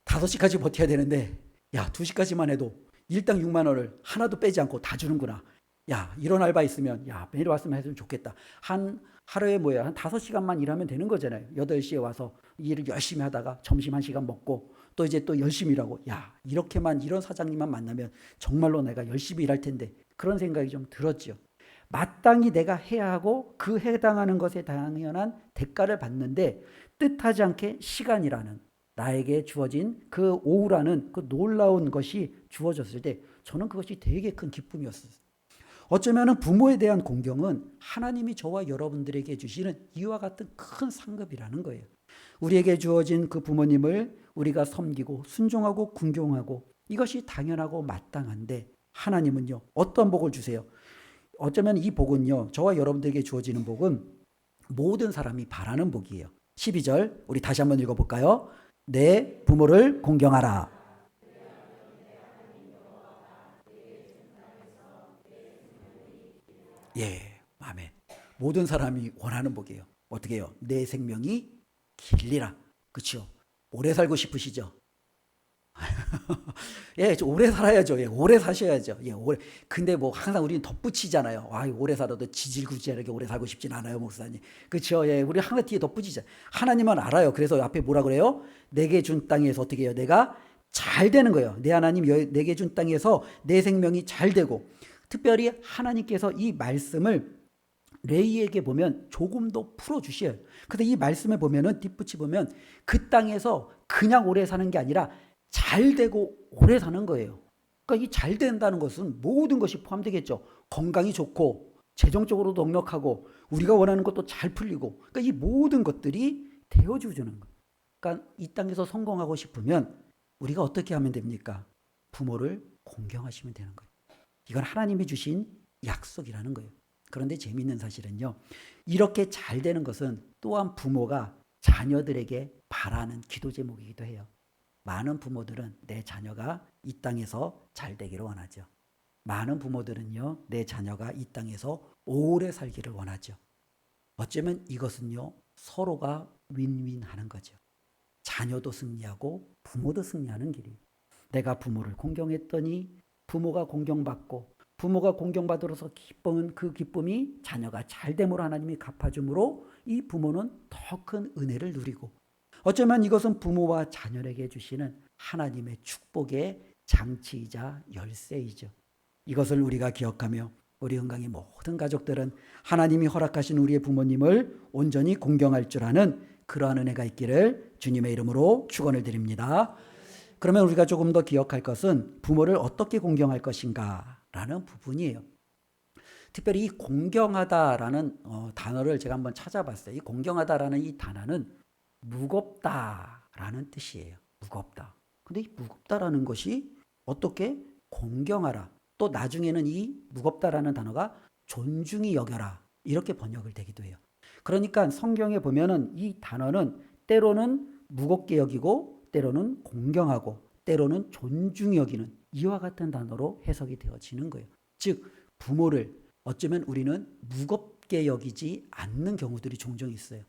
5시까지 버텨야 되는데, 야, 2시까지만 해도 일당 6만 원을 하나도 빼지 않고 다 주는구나. 야, 이런 알바 있으면, 야, 매일 왔으면 했으면 좋겠다. 하루에 뭐야, 한 5시간만 일하면 되는 거잖아요. 8시에 와서 일을 열심히 하다가 점심 1시간 먹고, 또 이제 또 열심히 일하고, 야, 이런 사장님만 만나면 정말로 내가 열심히 일할 텐데, 그런 생각이 좀 들었죠. 마땅히 내가 해야 하고 그 해당하는 것에 당연한 대가를 받는데 뜻하지 않게 시간이라는 나에게 주어진 그 오후라는 그 놀라운 것이 주어졌을 때 저는 그것이 되게 큰 기쁨이었어요. 어쩌면 부모에 대한 공경은 하나님이 저와 여러분들에게 주시는 이와 같은 큰 상급이라는 거예요. 우리에게 주어진 그 부모님을 우리가 섬기고 순종하고 궁경하고 이것이 당연하고 마땅한데 하나님은요, 어떤 복을 주세요? 어쩌면 이 복은요, 저와 여러분들에게 주어지는 복은 모든 사람이 바라는 복이에요. 12절 우리 다시 한번 읽어볼까요? 내 부모를 공경하라. 예, 아멘. 모든 사람이 원하는 복이에요. 어떻게 해요? 내 생명이 길리라. 그렇죠? 오래 살고 싶으시죠? 예, 오래 살아야죠. 예, 오래 사셔야죠. 예, 오래. 근데 뭐 항상 우리는 덧붙이잖아요. 오래 살아도 지질구지하게 오래 살고 싶진 않아요, 목사님. 그렇죠? 예, 우리 항상 뒤에 덧붙이죠. 하나님은 알아요. 그래서 앞에 뭐라 그래요? 내게 준 땅에서 어떻게 해요? 내가 잘 되는 거예요. 내 하나님 내게 준 땅에서 내 생명이 잘 되고, 특별히 하나님께서 이 말씀을 레이에게 보면 조금 더 풀어주셔요. 근데 이 말씀에 보면은 뒷붙이 보면 그 땅에서 그냥 오래 사는 게 아니라 잘 되고 오래 사는 거예요. 그러니까 이 잘 된다는 것은 모든 것이 포함되겠죠. 건강이 좋고 재정적으로도 넉넉하고 우리가 원하는 것도 잘 풀리고 그러니까 이 모든 것들이 되어주는 거예요. 그러니까 이 땅에서 성공하고 싶으면 우리가 어떻게 하면 됩니까? 부모를 공경하시면 되는 거예요. 이건 하나님이 주신 약속이라는 거예요. 그런데 재미있는 사실은요, 이렇게 잘 되는 것은 또한 부모가 자녀들에게 바라는 기도 제목이기도 해요. 많은 부모들은 내 자녀가 이 땅에서 잘 되기를 원하죠. 많은 부모들은요, 내 자녀가 이 땅에서 오래 살기를 원하죠. 어쩌면 이것은요, 서로가 윈윈 하는 거죠. 자녀도 승리하고 부모도 승리하는 길이에요. 내가 부모를 공경했더니 부모가 공경받고 부모가 공경받으로서 기쁨은 그 기쁨이 자녀가 잘됨으로 하나님이 갚아줌으로 이 부모는 더 큰 은혜를 누리고 어쩌면 이것은 부모와 자녀에게 주시는 하나님의 축복의 장치이자 열쇠이죠. 이것을 우리가 기억하며 우리 은강의 모든 가족들은 하나님이 허락하신 우리의 부모님을 온전히 공경할 줄 아는 그러한 은혜가 있기를 주님의 이름으로 축원을 드립니다. 그러면 우리가 조금 더 기억할 것은 부모를 어떻게 공경할 것인가 라는 부분이에요. 특별히 이 공경하다라는 단어를 제가 한번 찾아봤어요. 이 공경하다라는 이 단어는 무겁다라는 뜻이에요. 무겁다. 근데 이 무겁다라는 것이 어떻게 공경하라. 또 나중에는 이 무겁다라는 단어가 존중히 여겨라. 이렇게 번역을 되기도 해요. 그러니까 성경에 보면은 이 단어는 때로는 무겁게 여기고 때로는 공경하고 때로는 존중히 여기는 이와 같은 단어로 해석이 되어지는 거예요. 즉 부모를 어쩌면 우리는 무겁게 여기지 않는 경우들이 종종 있어요.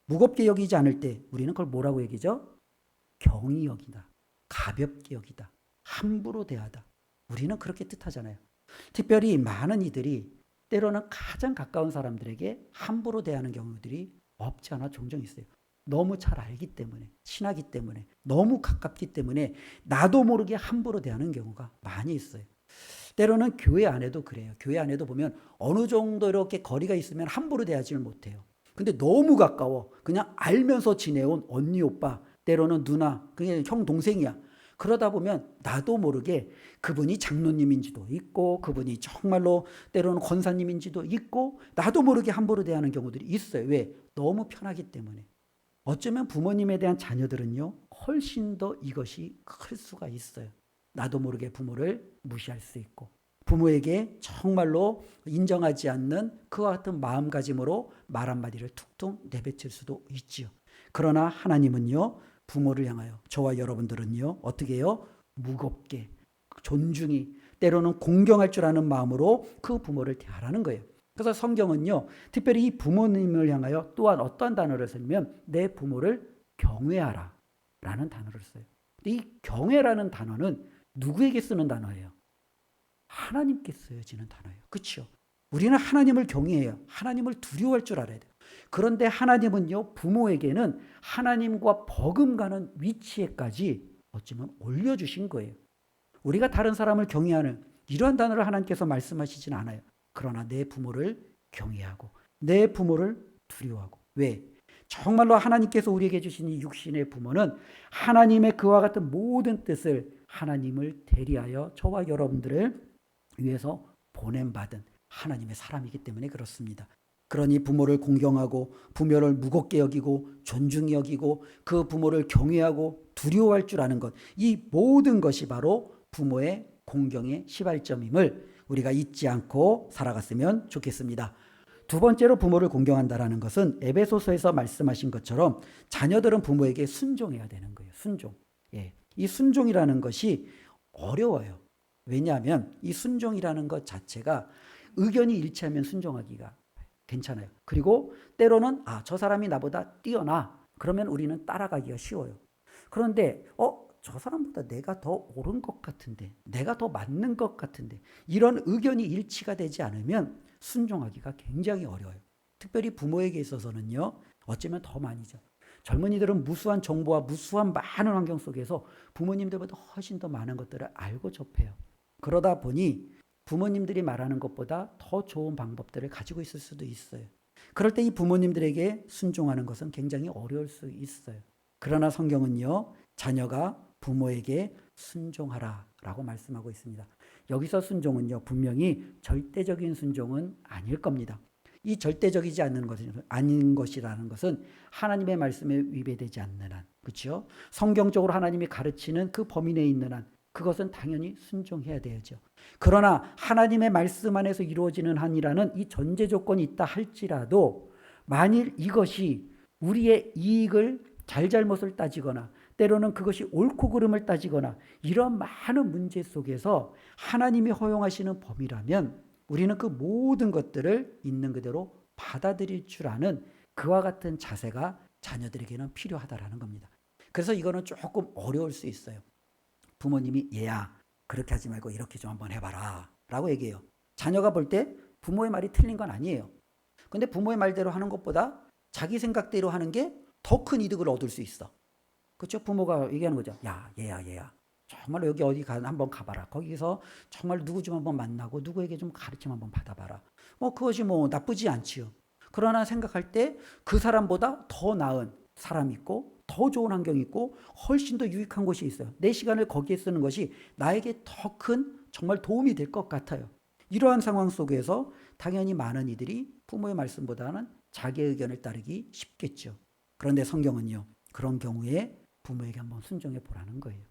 무겁게 여기지 않을 때 우리는 그걸 뭐라고 얘기죠? 경히 여기다, 가볍게 여기다, 함부로 대하다. 우리는 그렇게 뜻하잖아요. 특별히 많은 이들이 때로는 가장 가까운 사람들에게 함부로 대하는 경우들이 없지 않아 종종 있어요. 너무 잘 알기 때문에, 친하기 때문에, 너무 가깝기 때문에 나도 모르게 함부로 대하는 경우가 많이 있어요. 때로는 교회 안에도 그래요. 교회 안에도 보면 어느 정도 이렇게 거리가 있으면 함부로 대하지를 못해요. 근데 너무 가까워. 그냥 알면서 지내온 언니, 오빠, 때로는 누나, 그냥 형, 동생이야. 그러다 보면 나도 모르게 그분이 장로님인지도 있고 그분이 정말로 때로는 권사님인지도 있고 나도 모르게 함부로 대하는 경우들이 있어요. 왜? 너무 편하기 때문에. 어쩌면 부모님에 대한 자녀들은요, 훨씬 더 이것이 클 수가 있어요. 나도 모르게 부모를 무시할 수 있고 부모에게 정말로 인정하지 않는 그와 같은 마음가짐으로 말 한마디를 툭툭 내뱉을 수도 있지요. 그러나 하나님은요, 부모를 향하여 저와 여러분들은요, 어떻게 해요? 무겁게, 존중이, 때로는 공경할 줄 아는 마음으로 그 부모를 대하라는 거예요. 그래서 성경은요, 특별히 이 부모님을 향하여 또한 어떤 단어를 쓰면 내 부모를 경외하라 라는 단어를 써요. 이 경외라는 단어는 누구에게 쓰는 단어예요? 하나님께 쓰여지는 단어예요. 그렇죠? 우리는 하나님을 경외해요. 하나님을 두려워할 줄 알아야 돼요. 그런데 하나님은요, 부모에게는 하나님과 버금가는 위치에까지 어쩌면 올려주신 거예요. 우리가 다른 사람을 경외하는 이러한 단어를 하나님께서 말씀하시진 않아요. 그러나 내 부모를 경외하고 내 부모를 두려워하고. 왜? 정말로 하나님께서 우리에게 주신 이 육신의 부모는 하나님의 그와 같은 모든 뜻을 하나님을 대리하여 저와 여러분들을 위해서 보냄받은 하나님의 사람이기 때문에 그렇습니다. 그러니 부모를 공경하고 부모를 무겁게 여기고 존중히 여기고 그 부모를 경외하고 두려워할 줄 아는 것, 이 모든 것이 바로 부모의 공경의 시발점임을 우리가 잊지 않고 살아갔으면 좋겠습니다. 두 번째로 부모를 공경한다라는 것은 에베소서에서 말씀하신 것처럼 자녀들은 부모에게 순종해야 되는 거예요. 순종. 이 순종이라는 것이 어려워요. 왜냐하면 이 순종이라는 것 자체가 의견이 일치하면 순종하기가 괜찮아요. 그리고 때로는 저 사람이 나보다 뛰어나. 그러면 우리는 따라가기가 쉬워요. 그런데 저 사람보다 내가 더 옳은 것 같은데, 내가 더 맞는 것 같은데, 이런 의견이 일치가 되지 않으면 순종하기가 굉장히 어려워요. 특별히 부모에게 있어서는요, 어쩌면 더 많이죠. 젊은이들은 무수한 정보와 무수한 많은 환경 속에서 부모님들보다 훨씬 더 많은 것들을 알고 접해요. 그러다 보니 부모님들이 말하는 것보다 더 좋은 방법들을 가지고 있을 수도 있어요. 그럴 때 이 부모님들에게 순종하는 것은 굉장히 어려울 수 있어요. 그러나 성경은요, 자녀가 부모에게 순종하라 라고 말씀하고 있습니다. 여기서 순종은요, 분명히 절대적인 순종은 아닐 겁니다. 이 절대적이지 않는 것은 아닌 것이라는 것은 하나님의 말씀에 위배되지 않는 한, 그렇죠? 성경적으로 하나님이 가르치는 그 범위 내에 있는 한, 그것은 당연히 순종해야 되죠. 그러나 하나님의 말씀 안에서 이루어지는 한이라는 이 전제 조건이 있다 할지라도 만일 이것이 우리의 이익을 잘잘못을 따지거나 때로는 그것이 옳고 그름을 따지거나 이런 많은 문제 속에서 하나님이 허용하시는 범위라면 우리는 그 모든 것들을 있는 그대로 받아들일 줄 아는 그와 같은 자세가 자녀들에게는 필요하다라는 겁니다. 그래서 이거는 조금 어려울 수 있어요. 부모님이 얘야 그렇게 하지 말고 이렇게 좀 한번 해봐라 라고 얘기해요. 자녀가 볼 때 부모의 말이 틀린 건 아니에요. 근데 부모의 말대로 하는 것보다 자기 생각대로 하는 게 더 큰 이득을 얻을 수 있어. 그렇죠? 부모가 얘기하는 거죠. 야 얘야 정말로 여기 어디 한번 가봐라. 거기서 정말 누구 좀 한번 만나고 누구에게 좀 가르침 한번 받아봐라. 그것이 나쁘지 않지요. 그러나 생각할 때 그 사람보다 더 나은 사람이 있고 더 좋은 환경이 있고 훨씬 더 유익한 곳이 있어요. 내 시간을 거기에 쓰는 것이 나에게 더 큰 정말 도움이 될 것 같아요. 이러한 상황 속에서 당연히 많은 이들이 부모의 말씀보다는 자기 의견을 따르기 쉽겠죠. 그런데 성경은요, 그런 경우에 부모에게 한번 순종해 보라는 거예요.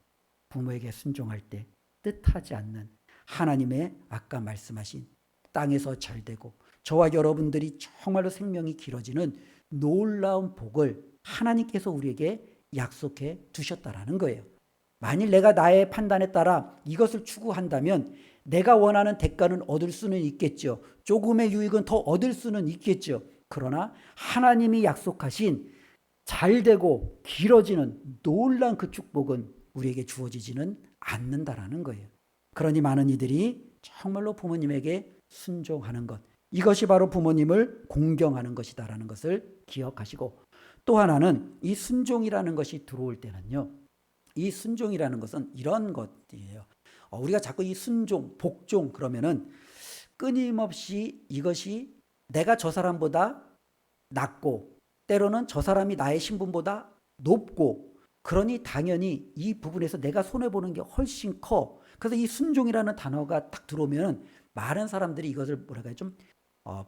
부모에게 순종할 때 뜻하지 않는 하나님의 아까 말씀하신 땅에서 잘되고 저와 여러분들이 정말로 생명이 길어지는 놀라운 복을 하나님께서 우리에게 약속해 두셨다라는 거예요. 만일 내가 나의 판단에 따라 이것을 추구한다면 내가 원하는 대가는 얻을 수는 있겠죠. 조금의 유익은 더 얻을 수는 있겠죠. 그러나 하나님이 약속하신 잘되고 길어지는 놀라운 그 축복은 우리에게 주어지지는 않는다라는 거예요. 그러니 많은 이들이 정말로 부모님에게 순종하는 것, 이것이 바로 부모님을 공경하는 것이다라는 것을 기억하시고, 또 하나는 이 순종이라는 것이 들어올 때는요, 이 순종이라는 것은 이런 것이에요. 우리가 자꾸 이 순종, 복종 그러면은 끊임없이 이것이 내가 저 사람보다 낫고 때로는 저 사람이 나의 신분보다 높고 그러니 당연히 이 부분에서 내가 손해보는 게 훨씬 커. 그래서 이 순종이라는 단어가 딱 들어오면 많은 사람들이 이것을 뭐랄까요 좀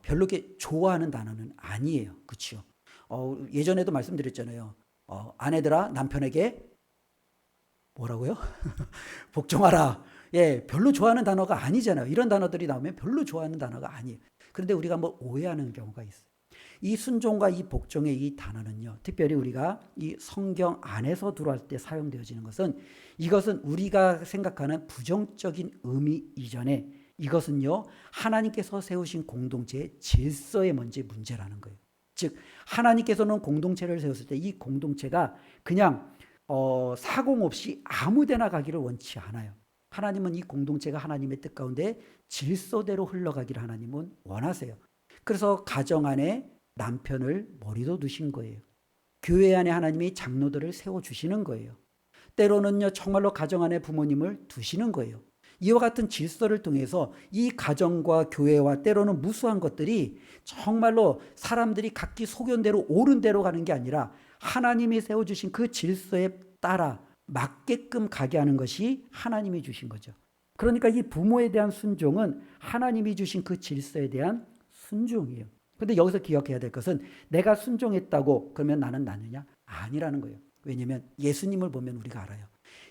별로 이렇게 좋아하는 단어는 아니에요. 그렇죠? 예전에도 말씀드렸잖아요. 아내들아 남편에게 뭐라고요? 복종하라. 예, 별로 좋아하는 단어가 아니잖아요. 이런 단어들이 나오면 별로 좋아하는 단어가 아니에요. 그런데 우리가 뭐 오해하는 경우가 있어요. 이 순종과 이 복종의 이 단어는요, 특별히 우리가 이 성경 안에서 들어갈 때 사용되어지는 것은 이것은 우리가 생각하는 부정적인 의미 이전에 이것은요, 하나님께서 세우신 공동체의 질서의 먼저 문제라는 거예요. 즉, 하나님께서는 공동체를 세웠을 때 이 공동체가 그냥 사공 없이 아무데나 가기를 원치 않아요. 하나님은 이 공동체가 하나님의 뜻 가운데 질서대로 흘러가기를 하나님은 원하세요. 그래서 가정 안에 남편을 머리도 두신 거예요. 교회 안에 하나님이 장로들을 세워주시는 거예요. 때로는요 정말로 가정 안에 부모님을 두시는 거예요. 이와 같은 질서를 통해서 이 가정과 교회와 때로는 무수한 것들이 정말로 사람들이 각기 소견대로 옳은 대로 가는 게 아니라 하나님이 세워주신 그 질서에 따라 맞게끔 가게 하는 것이 하나님이 주신 거죠. 그러니까 이 부모에 대한 순종은 하나님이 주신 그 질서에 대한 순종이에요. 근데 여기서 기억해야 될 것은 내가 순종했다고 그러면 나는 나느냐? 아니라는 거예요. 왜냐하면 예수님을 보면 우리가 알아요.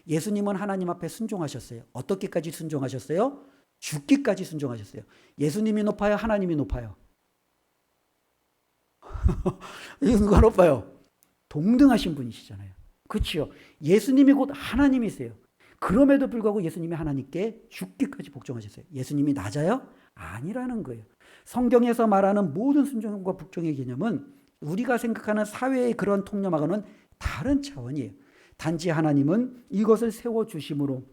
예수님은 하나님 앞에 순종하셨어요. 어떻게까지 순종하셨어요? 죽기까지 순종하셨어요. 예수님이 높아요? 하나님이 높아요? 누가 높아요? 동등하신 분이시잖아요. 그렇죠? 예수님이 곧 하나님이세요. 그럼에도 불구하고 예수님이 하나님께 죽기까지 복종하셨어요. 예수님이 낮아요? 아니라는 거예요. 성경에서 말하는 모든 순종과 복종의 개념은 우리가 생각하는 사회의 그런 통념하고는 다른 차원이에요. 단지 하나님은 이것을 세워주심으로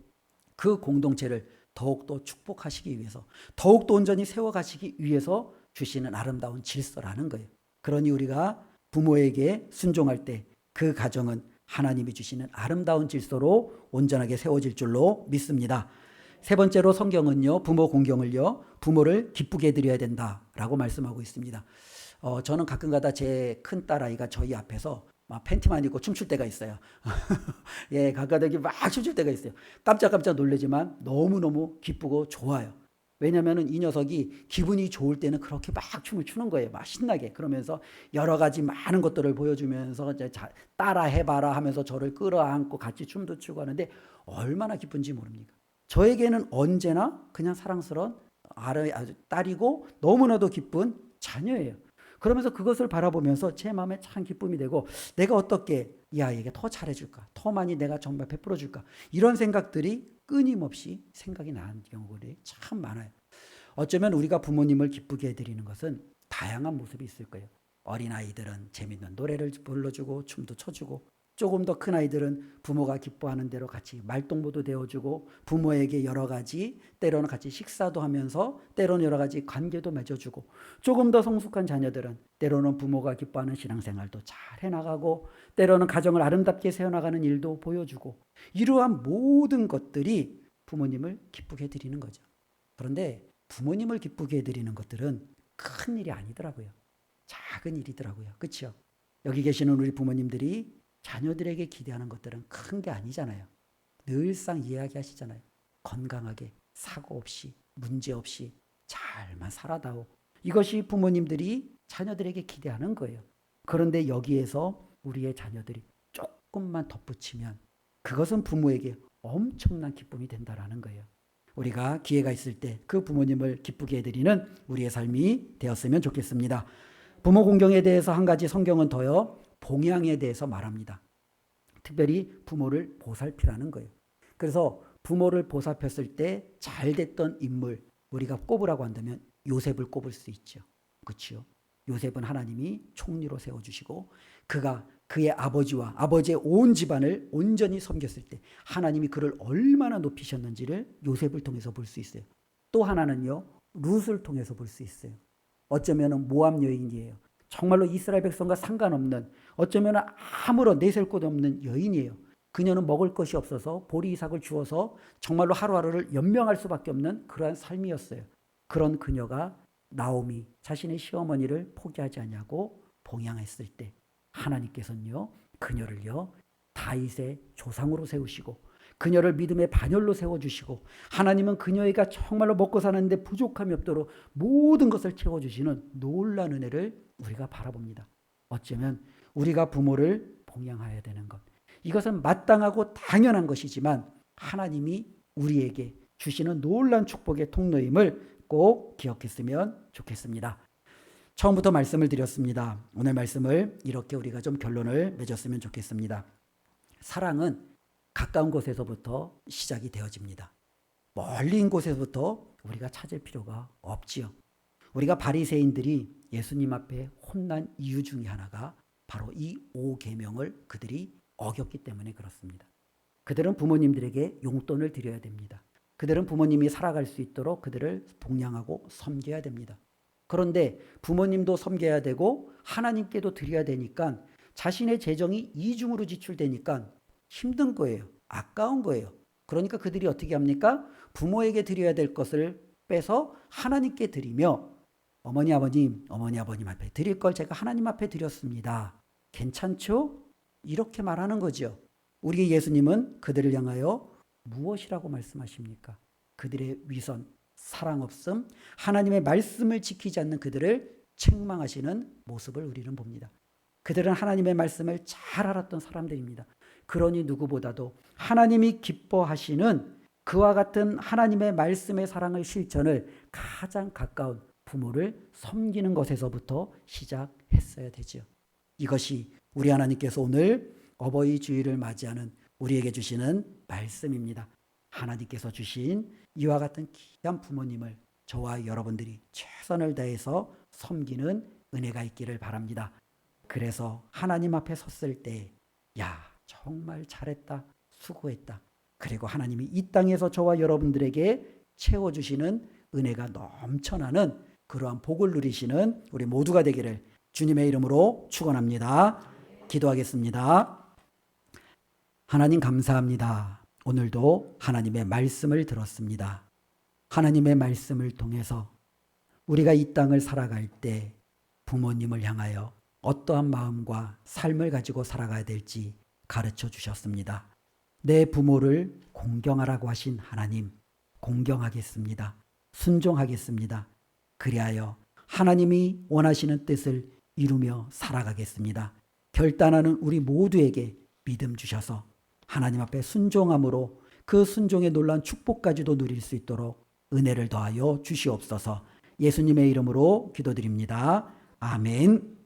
그 공동체를 더욱더 축복하시기 위해서, 더욱더 온전히 세워가시기 위해서 주시는 아름다운 질서라는 거예요. 그러니 우리가 부모에게 순종할 때 그 가정은 하나님이 주시는 아름다운 질서로 온전하게 세워질 줄로 믿습니다. 세 번째로 성경은요, 부모 공경을요, 부모를 기쁘게 해드려야 된다라고 말씀하고 있습니다. 저는 가끔가다 제 큰 딸아이가 저희 앞에서 막 팬티만 입고 춤출 때가 있어요. 예, 가끔가다 막 춤출 때가 있어요. 깜짝깜짝 놀라지만 너무너무 기쁘고 좋아요. 왜냐면은 이 녀석이 기분이 좋을 때는 그렇게 막 춤을 추는 거예요. 막 신나게. 그러면서 여러 가지 많은 것들을 보여주면서 따라 해봐라 하면서 저를 끌어안고 같이 춤도 추고 하는데 얼마나 기쁜지 모릅니까? 저에게는 언제나 그냥 사랑스러운 아주 딸이고 너무나도 기쁜 자녀예요. 그러면서 그것을 바라보면서 제 마음에 참 기쁨이 되고 내가 어떻게 이 아이에게 더 잘해줄까? 더 많이 내가 정말 베풀어줄까? 이런 생각들이 끊임없이 생각이 나는 경우들이 참 많아요. 어쩌면 우리가 부모님을 기쁘게 해드리는 것은 다양한 모습이 있을 거예요. 어린아이들은 재밌는 노래를 불러주고 춤도 춰주고 조금 더 큰 아이들은 부모가 기뻐하는 대로 같이 말동무도 되어주고 부모에게 여러 가지 때로는 같이 식사도 하면서 때로는 여러 가지 관계도 맺어주고 조금 더 성숙한 자녀들은 때로는 부모가 기뻐하는 신앙생활도 잘 해나가고 때로는 가정을 아름답게 세워나가는 일도 보여주고 이러한 모든 것들이 부모님을 기쁘게 해드리는 거죠. 그런데 부모님을 기쁘게 해드리는 것들은 큰 일이 아니더라고요. 작은 일이더라고요. 그렇죠? 여기 계시는 우리 부모님들이 자녀들에게 기대하는 것들은 큰 게 아니잖아요. 늘상 이야기하시잖아요. 건강하게, 사고 없이, 문제 없이 잘만 살아다오. 이것이 부모님들이 자녀들에게 기대하는 거예요. 그런데 여기에서 우리의 자녀들이 조금만 덧붙이면 그것은 부모에게 엄청난 기쁨이 된다라는 거예요. 우리가 기회가 있을 때 그 부모님을 기쁘게 해드리는 우리의 삶이 되었으면 좋겠습니다. 부모 공경에 대해서 한 가지 성경은 더요, 봉양에 대해서 말합니다. 특별히 부모를 보살피라는 거예요. 그래서 부모를 보살폈을 때 잘 됐던 인물, 우리가 꼽으라고 한다면 요셉을 꼽을 수 있죠. 그렇죠? 요셉은 하나님이 총리로 세워주시고 그가 그의 아버지와 아버지의 온 집안을 온전히 섬겼을 때 하나님이 그를 얼마나 높이셨는지를 요셉을 통해서 볼 수 있어요. 또 하나는요, 룻을 통해서 볼 수 있어요. 어쩌면 모압 여인이에요. 정말로 이스라엘 백성과 상관없는, 어쩌면 아무런 내세울 곳 없는 여인이에요. 그녀는 먹을 것이 없어서 보리 이삭을 주어서 정말로 하루하루를 연명할 수밖에 없는 그러한 삶이었어요. 그런 그녀가 나오미 자신의 시어머니를 포기하지 않냐고 봉양했을 때 하나님께서는요, 그녀를요 다윗의 조상으로 세우시고 그녀를 믿음의 반열로 세워주시고 하나님은 그녀가 정말로 먹고 사는데 부족함이 없도록 모든 것을 채워주시는 놀라운 은혜를 우리가 바라봅니다. 어쩌면 우리가 부모를 봉양해야 되는 것, 이것은 마땅하고 당연한 것이지만 하나님이 우리에게 주시는 놀라운 축복의 통로임을 꼭 기억했으면 좋겠습니다. 처음부터 말씀을 드렸습니다. 오늘 말씀을 이렇게 우리가 좀 결론을 맺었으면 좋겠습니다. 사랑은 가까운 곳에서부터 시작이 되어집니다. 멀리인 곳에서부터 우리가 찾을 필요가 없지요. 우리가 바리새인들이 예수님 앞에 혼난 이유 중에 하나가 바로 이 5계명을 그들이 어겼기 때문에 그렇습니다. 그들은 부모님들에게 용돈을 드려야 됩니다. 그들은 부모님이 살아갈 수 있도록 그들을 봉양하고 섬겨야 됩니다. 그런데 부모님도 섬겨야 되고 하나님께도 드려야 되니까 자신의 재정이 이중으로 지출되니까 힘든 거예요. 아까운 거예요. 그러니까 그들이 어떻게 합니까? 부모에게 드려야 될 것을 빼서 하나님께 드리며 어머니 아버님 앞에 드릴 걸 제가 하나님 앞에 드렸습니다. 괜찮죠? 이렇게 말하는 거죠. 우리 예수님은 그들을 향하여 무엇이라고 말씀하십니까? 그들의 위선, 사랑 없음, 하나님의 말씀을 지키지 않는 그들을 책망하시는 모습을 우리는 봅니다. 그들은 하나님의 말씀을 잘 알았던 사람들입니다. 그러니 누구보다도 하나님이 기뻐하시는 그와 같은 하나님의 말씀의 사랑의 실천을 가장 가까운 부모를 섬기는 것에서부터 시작했어야 되죠. 이것이 우리 하나님께서 오늘 어버이 주일을 맞이하는 우리에게 주시는 말씀입니다. 하나님께서 주신 이와 같은 귀한 부모님을 저와 여러분들이 최선을 다해서 섬기는 은혜가 있기를 바랍니다. 그래서 하나님 앞에 섰을 때, 야, 정말 잘했다, 수고했다. 그리고 하나님이 이 땅에서 저와 여러분들에게 채워주시는 은혜가 넘쳐나는 그러한 복을 누리시는 우리 모두가 되기를 주님의 이름으로 축원합니다. 기도하겠습니다. 하나님 감사합니다. 오늘도 하나님의 말씀을 들었습니다. 하나님의 말씀을 통해서 우리가 이 땅을 살아갈 때 부모님을 향하여 어떠한 마음과 삶을 가지고 살아가야 될지 가르쳐 주셨습니다. 내 부모를 공경하라고 하신 하나님, 공경하겠습니다. 순종하겠습니다. 그리하여 하나님이 원하시는 뜻을 이루며 살아가겠습니다. 결단하는 우리 모두에게 믿음 주셔서 하나님 앞에 순종함으로 그 순종의 놀라운 축복까지도 누릴 수 있도록 은혜를 더하여 주시옵소서. 예수님의 이름으로 기도드립니다. 아멘.